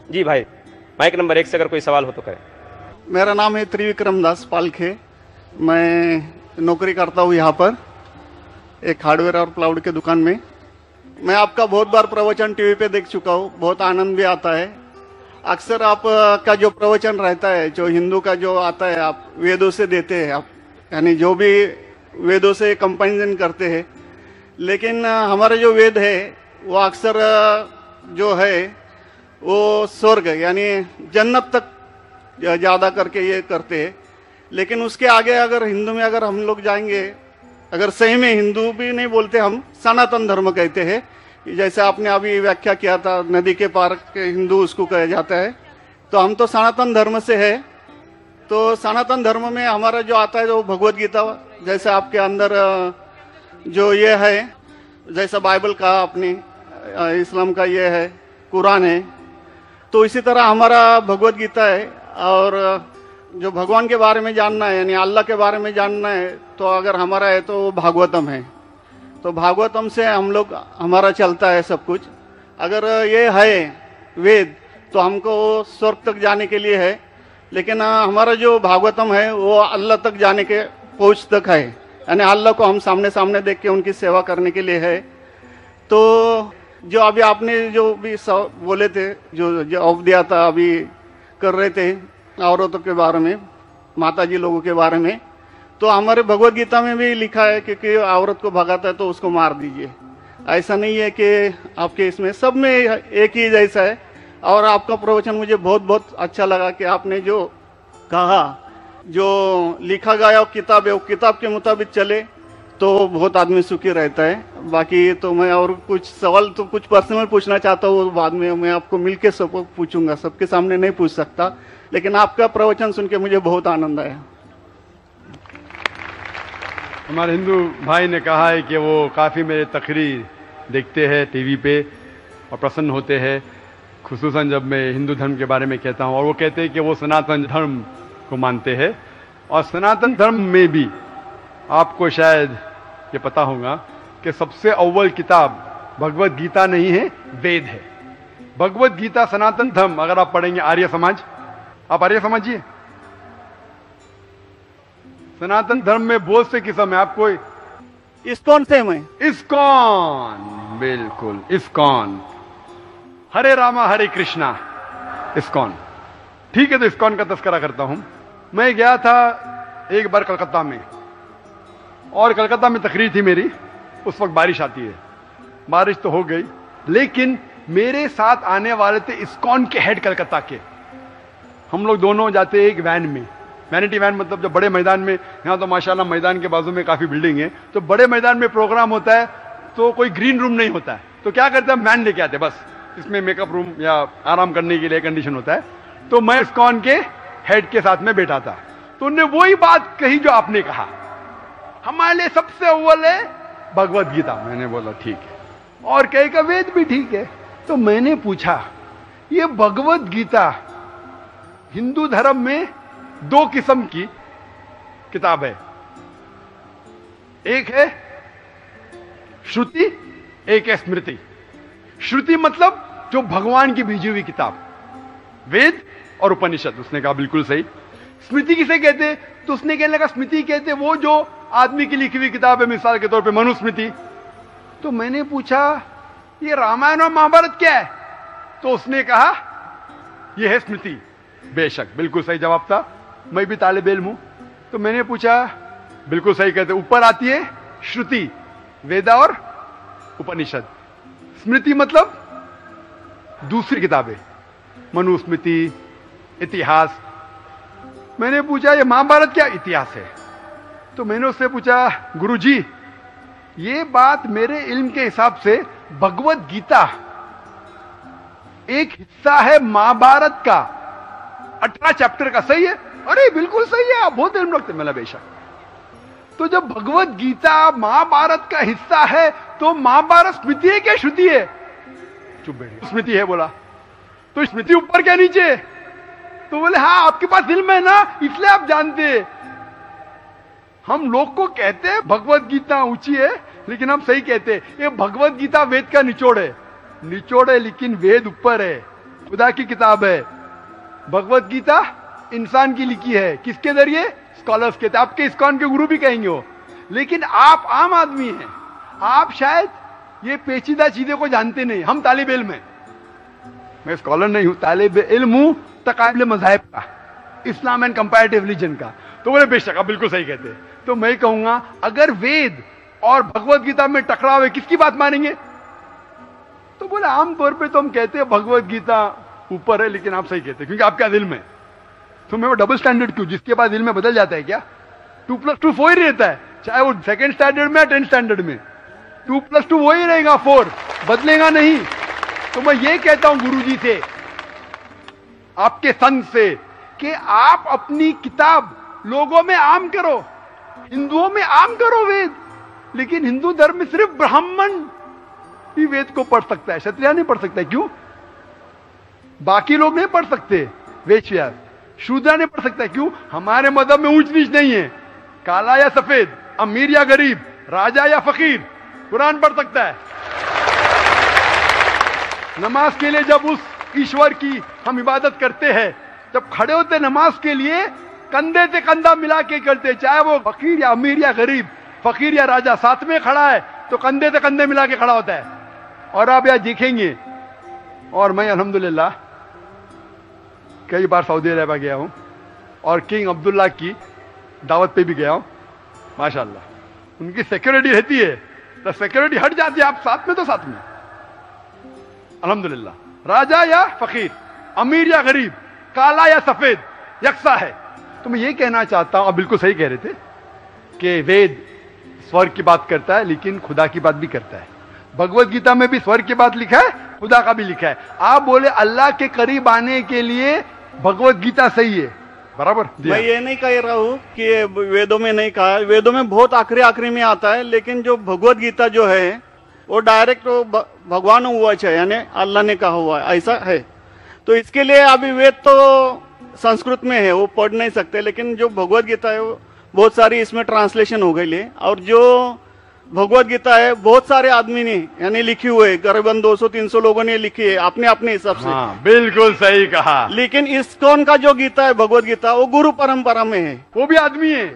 जी भाई, mic number 1 से अगर कोई सवाल हो तो करें। मेरा नाम है त्रिविक्रम दास पालखे। मैं नौकरी करता हूँ यहाँ पर एक हार्डवेयर और क्लाउड के दुकान में। मैं आपका बहुत बार प्रवचन टीवी पे देख चुका हूँ, बहुत आनंद भी आता है। अक्सर आप का जो प्रवचन रहता है, जो हिंदू का जो आता है, आप वेदों से देते हैं, आप यानी जो भी वेदों से कंपैरिजन करते हैं। लेकिन हमारे जो वेद है वो अक्सर जो है वो स्वर्ग यानी जन्नत तक ज़्यादा करके ये करते हैं। लेकिन उसके आगे अगर हिंदू में अगर हम लोग जाएंगे, अगर सही में हिंदू भी नहीं बोलते, हम सनातन धर्म कहते हैं। जैसे आपने अभी व्याख्या किया था, नदी के पार के हिंदू उसको कहा जाता है। तो हम तो सनातन धर्म से है। तो सनातन धर्म में हमारा जो आता है जो भगवत गीता, जैसे आपके अंदर जो ये है, जैसा बाइबल का आपने इस्लाम का ये है, कुरान है, तो इसी तरह हमारा भगवत गीता है। और जो भगवान के बारे में जानना है यानी अल्लाह के बारे में जानना है तो अगर हमारा है तो भागवतम है। तो भागवतम से हम लोग हमारा चलता है सब कुछ। अगर ये है वेद तो हमको स्वर्ग तक जाने के लिए है। लेकिन हमारा जो भागवतम है वो अल्लाह तक जाने के पहुंच तक है, यानी अल्लाह को हम सामने सामने देख के उनकी सेवा करने के लिए है। तो जो अभी आपने जो भी बोले थे, जो ऑफ दिया था, अभी कर रहे थे औरतों के बारे में, माताजी लोगों के बारे में, तो हमारे भगवत गीता में भी लिखा है कि औरत को भगाता है तो उसको मार दीजिए। ऐसा नहीं है कि आपके इसमें सब में एक ही जैसा है। और आपका प्रवचन मुझे बहुत बहुत अच्छा लगा कि आपने जो कहा, जो लिखा गया किताब है वो किताब के मुताबिक चले तो बहुत आदमी सुखी रहता है। बाकी तो मैं और कुछ सवाल तो कुछ पर्सनल पूछना चाहता हूँ, बाद में मैं आपको मिलके सब पूछूंगा, सबके सामने नहीं पूछ सकता। लेकिन आपका प्रवचन सुन के मुझे बहुत आनंद आया। हमारे हिंदू भाई ने कहा है कि वो काफ़ी मेरे तकरीर देखते हैं टीवी पे और प्रसन्न होते हैं, खुसूसन जब मैं हिंदू धर्म के बारे में कहता हूँ। और वो कहते हैं कि वो सनातन धर्म को मानते हैं। और सनातन धर्म में भी आपको शायद ये पता होगा कि सबसे अव्वल किताब भगवत गीता नहीं है, वेद है। भगवत गीता सनातन धर्म अगर आप पढ़ेंगे, आर्य समाज, आप आर्य समझिए, सनातन धर्म में बहुत से किस्म है। आपको इस्कॉन से मैं इस्कॉन, बिल्कुल इस्कॉन, हरे रामा हरे कृष्णा, इस्कॉन, ठीक है। तो इस्कॉन का तस्करा करता हूं। मैं गया था एक बार कलकत्ता में, और कलकत्ता में तकरीर थी मेरी। उस वक्त बारिश आती है, बारिश तो हो गई, लेकिन मेरे साथ आने वाले थे इस्कॉन के हेड कलकत्ता के। हम लोग दोनों जाते एक वैन में, वैनिटी वैन, मतलब जब बड़े मैदान में, यहाँ तो माशाल्लाह मैदान के बाजू में काफी बिल्डिंग है, तो बड़े मैदान में प्रोग्राम होता है तो कोई ग्रीन रूम नहीं होता है, तो क्या करते हैं, वैन लेके आते, बस इसमें मेकअप रूम या आराम करने के लिए कंडीशन होता है। तो मैं इस्कॉन के हेड के साथ में बैठा था, तो उन्होंने वही बात कही जो आपने कहा, हमारे लिए सबसे अव्वल है भगवत गीता। मैंने बोला ठीक है, और कहीं का वेद भी ठीक है। तो मैंने पूछा, ये भगवत गीता हिंदू धर्म में दो किस्म की किताब है, एक है श्रुति, एक है स्मृति। श्रुति मतलब जो भगवान की भेजी हुई किताब, वेद और उपनिषद। उसने कहा बिल्कुल सही। स्मृति किसे कहते? तो उसने कहने लगा स्मृति कहते वो जो आदमी की लिखी हुई किताब है, मिसाल के तौर पे मनुस्मृति। तो मैंने पूछा ये रामायण और महाभारत क्या है? तो उसने कहा यह है स्मृति। बेशक बिल्कुल सही जवाब था, मैं भी तालिब इल्म हूं। तो मैंने पूछा, बिल्कुल सही कहते, ऊपर आती है श्रुति, वेदा और उपनिषद। स्मृति मतलब दूसरी किताबें, मनुस्मृति, इतिहास। मैंने पूछा ये महाभारत क्या इतिहास है? तो मैंने उससे पूछा, गुरुजी ये बात मेरे इल्म के हिसाब से भगवत गीता एक हिस्सा है महाभारत का, 18 चैप्टर का, सही है? अरे बिल्कुल सही है, आप बहुत इल्म रखते। मैंने बेशक। तो जब भगवत गीता महाभारत का हिस्सा है तो महाभारत स्मृति है क्या श्रुति है? चुप बैठे। स्मृति है बोला। तो स्मृति ऊपर क्या नीचे? तो बोले हाँ आपके पास इल्म है ना, इसलिए आप जानते हैं। हम लोग को कहते हैं भगवत गीता ऊंची है, लेकिन हम सही कहते हैं ये भगवत गीता वेद का निचोड़ है। निचोड़ है लेकिन वेद ऊपर है। खुदा की किताब है। भगवत गीता इंसान की लिखी है, किसके जरिए? स्कॉलर्स के। आपके इस्कॉन के गुरु भी कहेंगे वो, लेकिन आप आम आदमी हैं, आप शायद ये पेचीदा चीजें को जानते नहीं। हम तालिब इल्म हैं, मैं स्कॉलर नहीं हूं, तालिब इल्म हूं तकाबले मज़ाहिब का, इस्लाम एंड कंपैरेटिव रिलीजन का। तो बोले बेशक आप बिल्कुल सही कहते हैं। तो मैं कहूंगा अगर वेद और भगवत गीता में टकराव है, किसकी बात मानेंगे? तो बोले आमतौर पे तो हम कहते हैं भगवत गीता ऊपर है, लेकिन आप सही कहते हैं क्योंकि आपके पास इल्म है। तो मैं वो डबल स्टैंडर्ड क्यों? जिसके बाद इल्म में बदल जाता है क्या? 2+2 4 ही रहता है, चाहे वो सेकंड स्टैंडर्ड में या 10th स्टैंडर्ड में 2+2 वही रहेगा, 4 बदलेगा नहीं। तो मैं ये कहता हूं गुरुजी से, आपके संत से, कि आप अपनी किताब लोगों में आम करो, हिंदुओं में आम करो वेद। लेकिन हिंदू धर्म में सिर्फ ब्राह्मण ही वेद को पढ़ सकता है, क्षत्रिय नहीं पढ़ सकता है। क्यों? बाकी लोग नहीं पढ़ सकते, वेश्या शूद्र नहीं पढ़ सकता है। क्यों? हमारे मजहब में ऊंच नीच नहीं है, काला या सफेद, अमीर या गरीब, राजा या फकीर, कुरान पढ़ सकता है। नमाज के लिए जब उस ईश्वर की हम इबादत करते हैं, जब खड़े होते नमाज के लिए कंधे से कंधा मिला के करते, चाहे वो फकीर या अमीर या गरीब, फकीर या राजा साथ में खड़ा है तो कंधे से कंधे मिला के खड़ा होता है। और आप यहां देखेंगे, और मैं अल्हम्दुलिल्लाह कई बार सऊदी अरब गया हूं और किंग अब्दुल्ला की दावत पे भी गया हूं, माशाल्लाह उनकी सिक्योरिटी रहती है, तो सिक्योरिटी हट जाती है, आप साथ में तो साथ में अल्हम्दुलिल्लाह, राजा या फकीर, अमीर या गरीब, काला या सफेद, यकसा है। तो मैं ये कहना चाहता हूं, आप बिल्कुल सही कह रहे थे कि वेद स्वर्ग की बात करता है लेकिन खुदा की बात भी करता है। भगवत गीता में भी स्वर्ग की बात लिखा है, खुदा का भी लिखा है। आप बोले अल्लाह के करीब आने के लिए भगवत गीता सही है, बराबर। मैं ये नहीं कह रहा हूँ कि वेदों में नहीं कहा, वेदों में बहुत आखिरी में आता है, लेकिन जो भगवत गीता जो है वो डायरेक्ट भगवान हुआ है, यानी अल्लाह ने कहा हुआ है, ऐसा है। तो इसके लिए अभी वेद तो संस्कृत में है, वो पढ़ नहीं सकते, लेकिन जो भगवत गीता है वो बहुत सारी इसमें ट्रांसलेशन हो गई है। और जो भगवत गीता है बहुत सारे आदमी ने यानी लिखी हुई है, करीबन 200-300 लोगों ने लिखी है अपने अपने हिसाब से। हाँ, बिल्कुल सही कहा। लेकिन इस्कॉन का जो गीता है भगवत गीता, वो गुरु परंपरा में है, वो भी आदमी है,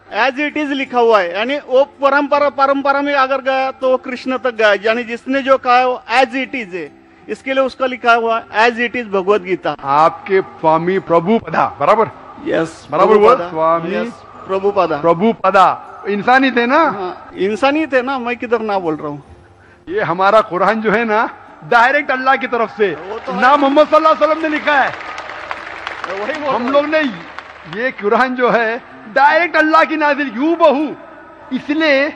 एज इट इज लिखा हुआ है, यानी वो परंपरा में अगर गया तो वो कृष्ण तक गया, यानी जिसने जो कहा है वो एज इट इज है, इसके लिए उसका लिखा हुआ as it is Bhagavad Gita. आपके स्वामी प्रभुपदा, बराबर? यस, बराबर हुआ, स्वामी प्रभुपदा इंसानी थे ना? हाँ, इंसानी थे ना, मैं किधर ना बोल रहा हूँ। ये हमारा कुरान जो है ना, डायरेक्ट अल्लाह की तरफ से, तो ना मोहम्मद सल्लल्लाहु अलैहि वसल्लम ने लिखा है, वही हम लोग ने ये कुरान जो है डायरेक्ट अल्लाह की नाजिल हूबहू। इसलिए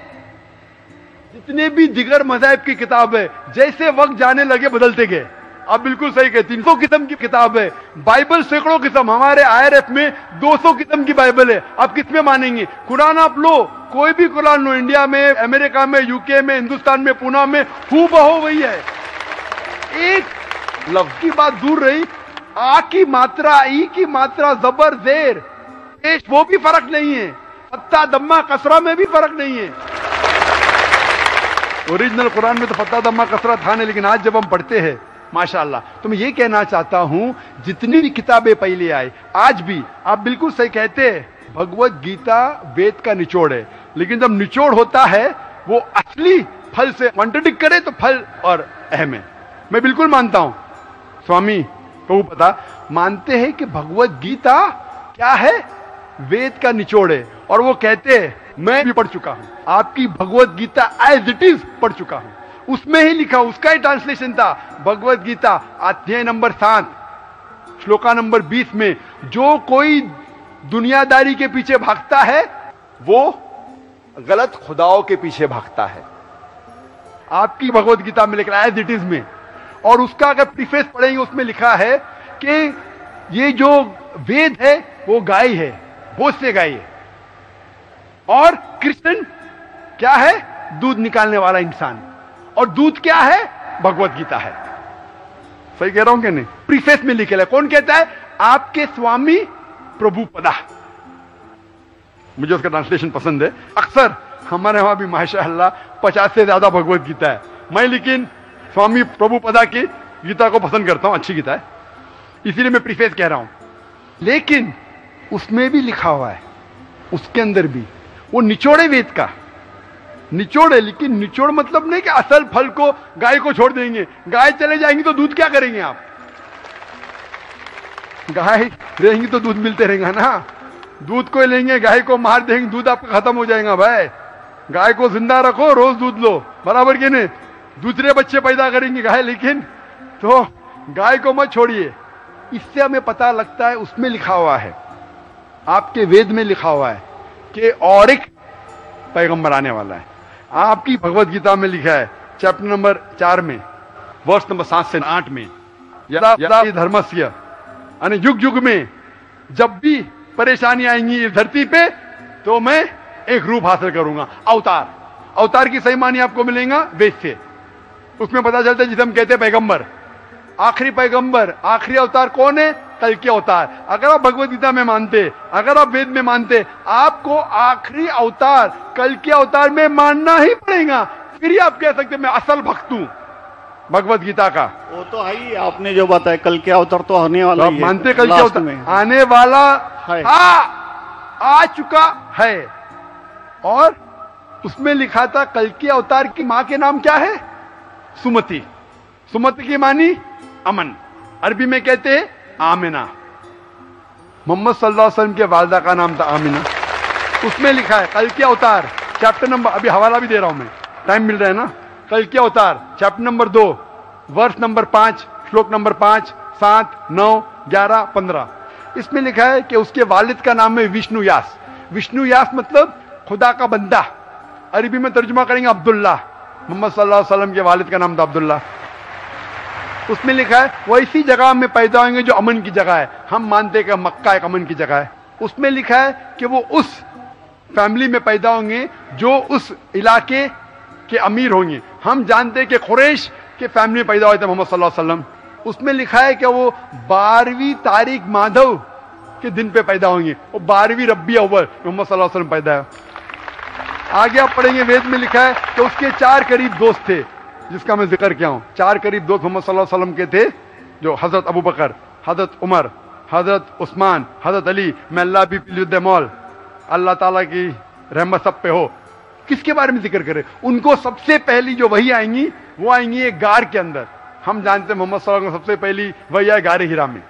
जितने भी दिगर मज़ाहिब की किताब है, जैसे वक्त जाने लगे बदलते गए। आप बिल्कुल सही कहते, 300 किस्म की किताब है, बाइबल सैकड़ों किस्म, हमारे IRF में 200 किस्म की बाइबल है। आप किस में मानेंगे? कुरान आप लो, कोई भी कुरान लो, इंडिया में, अमेरिका में, यूके में, हिंदुस्तान में, पुणे में, हूबहू वही है। एक लफ्ज की बात दूर रही, आ की मात्रा, ई की मात्रा, जबर जेर पेश, वो भी फर्क नहीं है, फत्ता दम्मा कसरा में भी फर्क नहीं है। ओरिजिनल कुरान में तो फत्ता दम्मा कसरा था नहीं, लेकिन आज जब हम पढ़ते हैं माशाअल्लाह। तो मैं ये कहना चाहता हूं, जितनी भी किताबें पहले आई, आज भी आप बिल्कुल सही कहते हैं, भगवत गीता वेद का निचोड़ है, लेकिन जब निचोड़ होता है वो असली फल से कॉन्ट्रडिक्ट करे तो फल और अहम है। मैं बिल्कुल मानता हूं, स्वामी प्रभुपदा मानते हैं कि भगवत गीता क्या है? वेद का निचोड़ है। और वो कहते हैं, मैं भी पढ़ चुका हूं, आपकी Bhagavad Gita as it is पढ़ चुका हूं, उसमें ही लिखा, उसका ही ट्रांसलेशन था। भगवत गीता अध्याय नंबर 7 श्लोका नंबर 20 में, जो कोई दुनियादारी के पीछे भागता है वो गलत खुदाओं के पीछे भागता है। आपकी भगवत गीता में लिखा है एज इट इज में, और उसका अगर प्रीफेस पढ़ेंगे उसमें लिखा है कि ये जो वेद है वो गाय है, भोज से गाय है, और कृष्ण क्या है? दूध निकालने वाला इंसान, और दूध क्या है? भगवत गीता है। सही कह रहा हूं कि नहीं? प्रीफेस में लिखे है। कौन कहता है? आपके स्वामी प्रभुपदा। मुझे उसका ट्रांसलेशन पसंद है। अक्सर हमारे वहां भी माशाअल्लाह 50 से ज्यादा भगवत गीता है, मैं लेकिन स्वामी प्रभुपदा की गीता को पसंद करता हूं, अच्छी गीता है। इसीलिए मैं प्रीफेस कह रहा हूं। लेकिन उसमें भी लिखा हुआ है, उसके अंदर भी वो निचोड़े वेद का निचोड़ है। लेकिन निचोड़ मतलब नहीं कि असल फल को गाय को छोड़ देंगे, गाय चले जाएंगी तो दूध क्या करेंगे आप? गाय रहेंगी तो दूध मिलते रहेगा ना। दूध को लेंगे, गाय को मार देंगे, दूध आपका खत्म हो जाएगा भाई। गाय को जिंदा रखो, रोज दूध लो, बराबर के नहीं? दूसरे बच्चे पैदा करेंगे गाय, लेकिन तो गाय को मत छोड़िए। इससे हमें पता लगता है, उसमें लिखा हुआ है, आपके वेद में लिखा हुआ है कि और एक पैगंबर आने वाला है। आपकी भगवत गीता में लिखा है चैप्टर नंबर 4 में वर्ष नंबर 7 से 8 में, यदा यदा धर्मस्य, यानी युग युग में जब भी परेशानी आएंगी इस धरती पे तो मैं एक रूप हासिल करूंगा, अवतार। अवतार की सही मानी आपको मिलेगा वेद से। उसमें पता चलता है जिसे हम कहते हैं पैगंबर, आखिरी पैगंबर, आखिरी अवतार कौन है? कल के अवतार। अगर आप भगवत गीता में मानते, अगर आप वेद में मानते, आपको आखिरी अवतार कल के अवतार में मानना ही पड़ेगा, फिर ही आप कह सकते मैं असल भक्त हूं भगवत गीता का। वो तो है ही, आपने जो बताया कल के अवतार तो आने वाला तो ही है। मानते कल के अवतार में आने वाला है। आ चुका है। और उसमें लिखा था कल के अवतार की मां के नाम क्या है? सुमति। सुमति की मानी अमन, अरबी में कहते हैं आमिना। मोहम्मद सल्लल्लाहु अलैहि वसल्लम के वालदा का नाम था आमिना। उसमें लिखा है कल के अवतार, चैप्टर नंबर, अभी हवाला भी दे रहा हूं मैं, टाइम मिल रहा है ना। कल के अवतार चैप्टर नंबर 2 वर्ष नंबर 5 श्लोक नंबर 5, 7, 9, 11, 15। इसमें लिखा है कि उसके वालिद का नाम है विष्णु यास। विष्णु यास मतलब खुदा का बंदा, अरबी में तर्जुमा करेंगे अब्दुल्ला। मोहम्मद सल्लल्लाहु अलैहि वसल्लम के वालिद का नाम था अब्दुल्ला। उसमें लिखा है वो इसी जगह में पैदा होंगे जो अमन की जगह है। हम मानते हैं कि मक्का एक अमन की जगह है। उसमें लिखा है कि वो उस फैमिली में पैदा होंगे जो उस इलाके के अमीर होंगे। हम जानते हैं कि कुरैश के फैमिली में पैदा हुए थे मोहम्मद सल्लल्लाहु अलैहि वसल्लम। उसमें लिखा है कि वो 12वीं तारीख माधव के दिन पे पैदा होंगे। वो 12वीं रब्बी अव्वल मोहम्मद सल्लल्लाहु अलैहि वसल्लम पैदा है। आगे आप पढ़ेंगे वेद में लिखा है कि उसके 4 करीब दोस्त थे, जिसका मैं जिक्र किया हूं। 4 करीब दोस्त मोहम्मद सल्लल्लाहु अलैहि वसल्लम के थे, जो हजरत अबू बकर, हजरत उमर, हजरत उस्मान, हजरत अली। मैं अल्लाह भी मौल, अल्लाह ताला की रहमत सब पे हो। किसके बारे में जिक्र करें? उनको सबसे पहली जो वही आएंगी वो आएंगी एक गार के अंदर। हम जानते हैं मोहम्मद सल्लल्लाहु अलैहि वसल्लम सबसे पहली वही आए गारे हिरा में।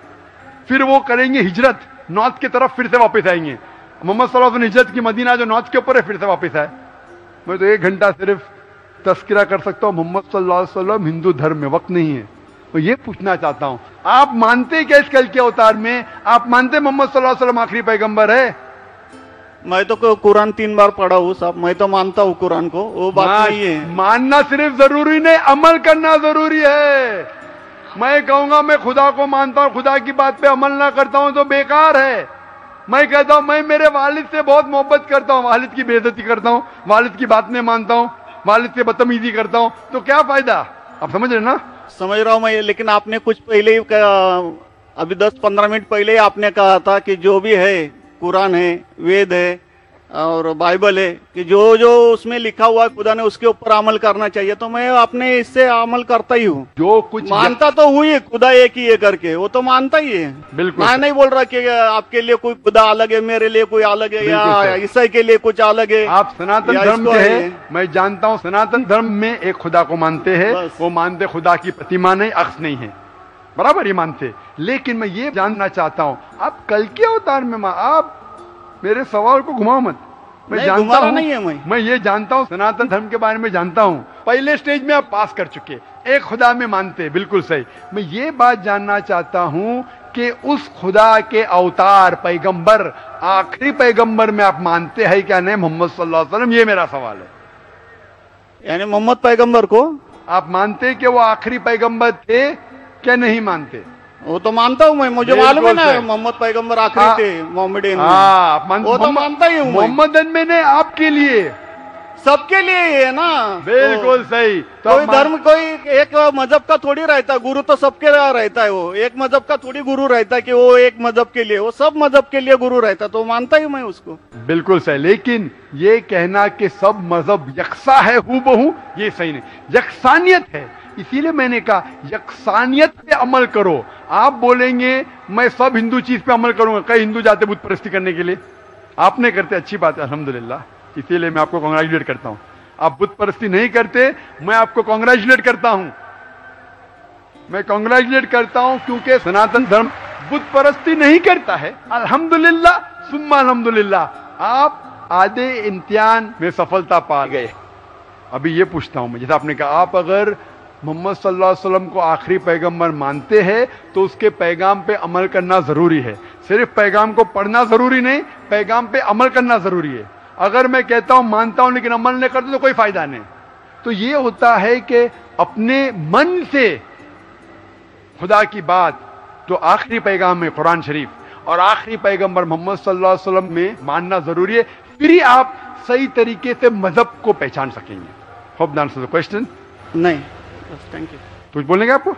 फिर वो करेंगे हिजरत, नॉर्थ की तरफ फिर से वापस आएंगे। मोहम्मद सल्लल्लाहु अलैहि वसल्लम हिजरत की मदीना जो नॉर्थ के ऊपर है, फिर से वापस आए। मैं तो 1 घंटा सिर्फ तस्करा कर सकता हूं। मोहम्मद सल्लल्लाहु अलैहि वसल्लम हिंदू धर्म में वक्त नहीं है। तो ये पूछना चाहता हूं, आप मानते क्या इस कल के अवतार में? आप मानते मोहम्मद सल्लल्लाहु अलैहि वसल्लम आखिरी पैगंबर है? मैं तो कुरान 3 बार पढ़ा हूँ साहब, मैं तो मानता हूँ कुरान को, वो बात नहीं है। मानना सिर्फ जरूरी नहीं, अमल करना जरूरी है। मैं कहूंगा मैं खुदा को मानता हूं, खुदा की बात पे अमल ना करता हूं तो बेकार है। मैं कहता हूं मैं मेरे वालिद से बहुत मोहब्बत करता हूं, वालिद की बेइज्जती करता हूं, वालिद की बात नहीं मानता हूं, वालिद से बदतमीजी करता हूं, तो क्या फायदा? आप समझ रहे ना? समझ रहा हूं मैं, लेकिन आपने कुछ पहले ही अभी 10-15 मिनट पहले ही आपने कहा था कि जो भी है कुरान है, वेद है और बाइबल है, कि जो जो उसमें लिखा हुआ है खुदा ने उसके ऊपर अमल करना चाहिए। तो मैं अपने इससे अमल करता ही हूँ। जो कुछ मानता तो हुई खुदा एक ही है करके, वो तो मानता ही है। बिल्कुल, मैं नहीं बोल रहा कि आपके लिए कोई खुदा अलग है, मेरे लिए कोई अलग है, या ईसाई के लिए कुछ अलग है। आप सनातन धर्म के हैं, मैं जानता हूँ सनातन धर्म में एक खुदा को मानते हैं। वो मानते खुदा की प्रतिमा नहीं, अक्स नहीं है, बराबर ये मानते। लेकिन मैं ये जानना चाहता हूँ, आप कल के अवतार में आप मेरे सवाल को घुमाओ मत। मैं जानता हूं, नहीं है मैं ये जानता हूं, सनातन धर्म के बारे में जानता हूं। पहले स्टेज में आप पास कर चुके, एक खुदा में मानते, बिल्कुल सही। मैं ये बात जानना चाहता हूं कि उस खुदा के अवतार पैगंबर, आखिरी पैगंबर में आप मानते हैं क्या नहीं? मोहम्मद सल्लल्लाहु अलैहि वसल्लम, ये मेरा सवाल है। यानी मोहम्मद पैगंबर को आप मानते कि वो आखिरी पैगंबर थे क्या नहीं मानते? वो तो मानता हूँ मैं, मुझे मालूम है ना मोहम्मद पैगंबर आखिरी थे मोहम्मदन में। वो तो मानता ही हूँ। मोहम्मदन में ने आपके लिए, सबके लिए है ना। बिल्कुल सही। तो कोई धर्म, कोई एक मजहब का थोड़ी रहता है गुरु, तो सबके रहता है। वो एक मजहब का थोड़ी गुरु रहता है कि वो एक मजहब के लिए, वो सब मजहब के लिए गुरु रहता है। तो मानता ही मैं उसको। बिल्कुल सही। लेकिन ये कहना कि सब मजहब यकसा है हूबहू, ये सही नहीं। यकसानियत है, इसीलिए मैंने कहा यकसानियत पे अमल करो। आप बोलेंगे मैं सब हिंदू चीज पे अमल करूंगा, कई हिंदू जाते बुत परस्ती करने के लिए, आपने करते, अच्छी बात है अल्हम्दुलिल्लाह, इसीलिए मैं आपको कांग्रेचुलेट करता हूं। आप बुत परस्ती नहीं करते, मैं आपको कांग्रेचुलेट करता हूं, मैं कांग्रेचुलेट करता हूं, क्योंकि सनातन धर्म बुत परस्ती नहीं करता है। अल्हम्दुलिल्लाह सुम्मा अल्हम्दुलिल्लाह आप आधे इम्तिहान में सफलता पा गए। अभी ये पूछता हूं मैं, जैसे आपने कहा आप अगर मोहम्मद सल्लल्लाहु अलैहि वसल्लम को आखिरी पैगंबर मानते हैं तो उसके पैगाम पे अमल करना जरूरी है। सिर्फ पैगाम को पढ़ना जरूरी नहीं, पैगाम पे अमल करना जरूरी है। अगर मैं कहता हूं मानता हूं लेकिन अमल नहीं करता तो कोई फायदा नहीं। तो ये होता है कि अपने मन से खुदा की बात जो आखिरी पैगाम में कुरान शरीफ और आखिरी पैगंबर मोहम्मद सल्लल्लाहु अलैहि वसल्लम में मानना जरूरी है, फिर ही आप सही तरीके से मजहब को पहचान सकेंगे। Hope that answers the question. नहीं, बस थैंक यू। कुछ बोलने का आपको?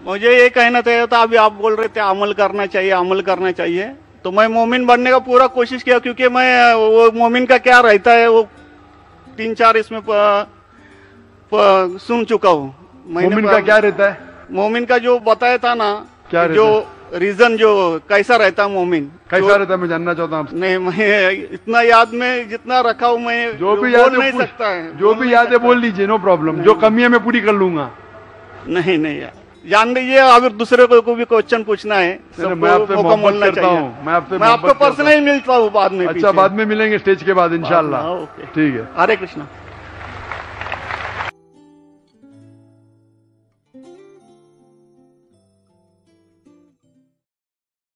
मुझे ये कहना चाहिए था, अभी आप बोल रहे थे अमल करना चाहिए, अमल करना चाहिए, तो मैं मोमिन बनने का पूरा कोशिश किया, क्योंकि मैं वो मोमिन का क्या रहता है वो 3-4 इसमें सुन चुका हूँ। मोमिन का क्या रहता है? मोमिन का जो बताया था ना, क्या जो रीजन जो कैसा रहता है मोमिन, कैसा रहता है मैं जानना चाहता हूँ। नहीं, मैं इतना याद में जितना रखा हूँ मैं जो भी बोल याद नहीं सकता है, जो भी याद है बोल लीजिए, नो प्रॉब्लम। जो कमी है मैं पूरी कर लूंगा। नहीं नहीं यार, जान लीजिए, अगर दूसरे को भी क्वेश्चन पूछना है मैं आपसे मोहब्बत करता हूँ, मैं आपको पर्सनली मिलता हूँ बाद में। अच्छा, बाद में मिलेंगे स्टेज के बाद इंशाल्लाह। ओके, ठीक है। हरे कृष्णा।